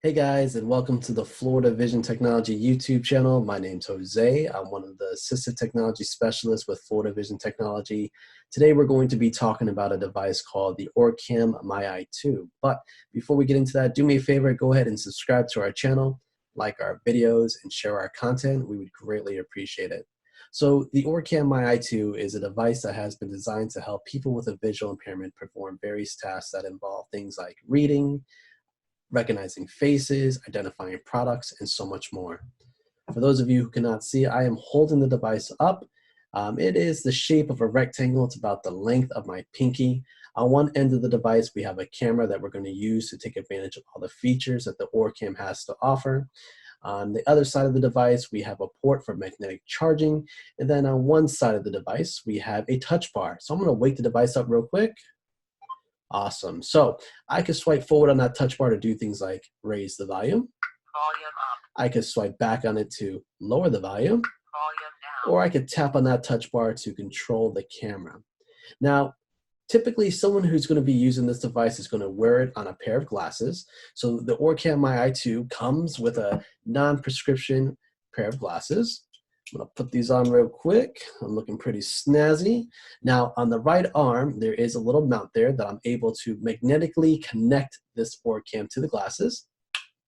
Hey guys, and welcome to the Florida Vision Technology YouTube channel. My name's Jose. I'm one of the assistive technology specialists with Florida Vision Technology. Today we're going to be talking about a device called the OrCam MyEye 2. But before we get into that, do me a favor, go ahead and subscribe to our channel, like our videos, and share our content. We would greatly appreciate it. So the OrCam MyEye 2 is a device that has been designed to help people with a visual impairment perform various tasks that involve things like reading, recognizing faces, identifying products, and so much more. For those of you who cannot see, I am holding the device up. It is the shape of a rectangle. It's about the length of my pinky. On one end of the device, we have a camera that we're going to use to take advantage of all the features that the OrCam has to offer. On the other side of the device, we have a port for magnetic charging. And then on one side of the device, we have a touch bar. So I'm going to wake the device up real quick. Awesome. So I could swipe forward on that touch bar to do things like raise the volume. Volume up. I could swipe back on it to lower the volume. Volume down. Or I could tap on that touch bar to control the camera. Now, typically someone who's going to be using this device is going to wear it on a pair of glasses. So the OrCam MyEye 2 comes with a non-prescription pair of glasses. I'm going to put these on real quick. I'm looking pretty snazzy. Now, on the right arm, there is a little mount there that I'm able to magnetically connect this OrCam to the glasses.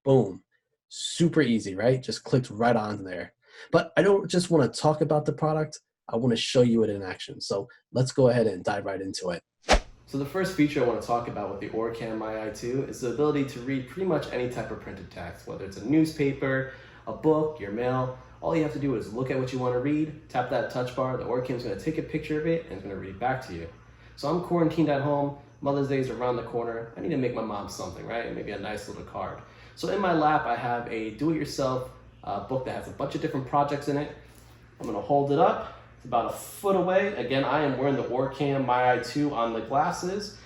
Boom. Super easy, right? Just clicked right on there. But I don't just want to talk about the product. I want to show you it in action. So let's go ahead and dive right into it. So the first feature I want to talk about with the OrCam MyEye 2 is the ability to read pretty much any type of printed text, whether it's a newspaper, a book, your mail. All you have to do is look at what you want to read, tap that touch bar, the OrCam is going to take a picture of it and it's going to read it back to you. So I'm quarantined at home, Mother's Day is around the corner, I need to make my mom something, right? Maybe a nice little card. So in my lap I have a do-it-yourself book that has a bunch of different projects in it. I'm going to hold it up, it's about a foot away. Again, I am wearing the OrCam MyEye 2 on the glasses.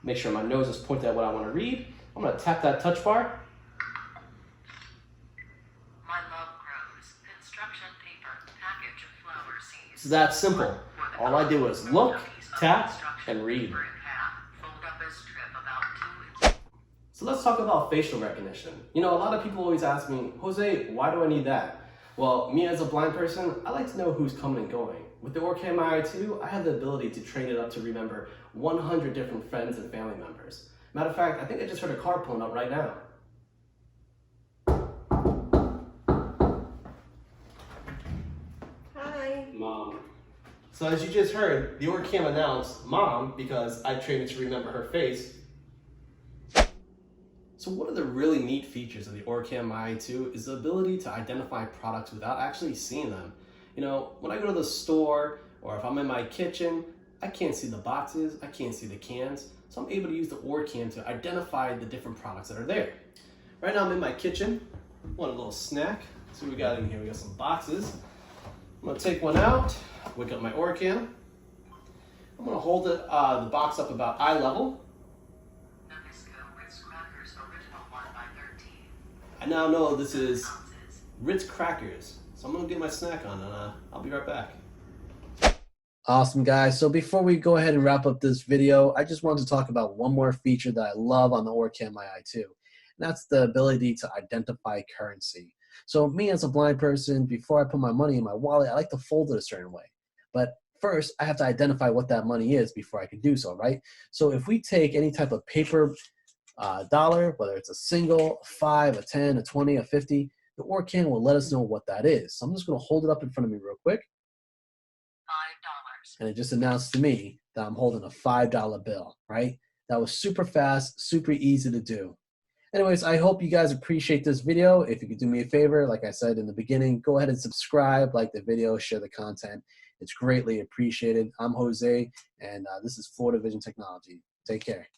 Make sure my nose is pointed at what I want to read. I'm going to tap that touch bar. It's that simple. All I do is look, tap, and read. So let's talk about facial recognition. You know, a lot of people always ask me, Jose, why do I need that? Well, me as a blind person, I like to know who's coming and going. With the OrCam MyEye 2, I have the ability to train it up to remember 100 different friends and family members. Matter of fact, I think I just heard a car pulling up right now. Mom. So as you just heard, the OrCam announced Mom because I trained it to remember her face. So one of the really neat features of the OrCam MyEye 2 is the ability to identify products without actually seeing them. You know, when I go to the store or if I'm in my kitchen, I can't see the boxes, I can't see the cans, so I'm able to use the OrCam to identify the different products that are there. Right now I'm in my kitchen, want a little snack. So we got in here, we got some boxes. I'm gonna take one out, wake up my OrCam. I'm gonna hold it, the box up about eye level. I now know this is Ritz crackers. So I'm gonna get my snack on and I'll be right back. Awesome guys, so before we go ahead and wrap up this video, I just wanted to talk about one more feature that I love on the OrCam MyEye 2. And that's the ability to identify currency. So me as a blind person, before I put my money in my wallet, I like to fold it a certain way. But first, I have to identify what that money is before I can do so, right? So if we take any type of paper dollar, whether it's a single, a 5, a 10, a 20, a 50, the OrCam will let us know what that is. So I'm just going to hold it up in front of me real quick. $5. And it just announced to me that I'm holding a $5 bill, right? That was super fast, super easy to do. Anyways, I hope you guys appreciate this video. If you could do me a favor, like I said in the beginning, go ahead and subscribe, like the video, share the content. It's greatly appreciated. I'm Jose, and this is Florida Vision Technology. Take care.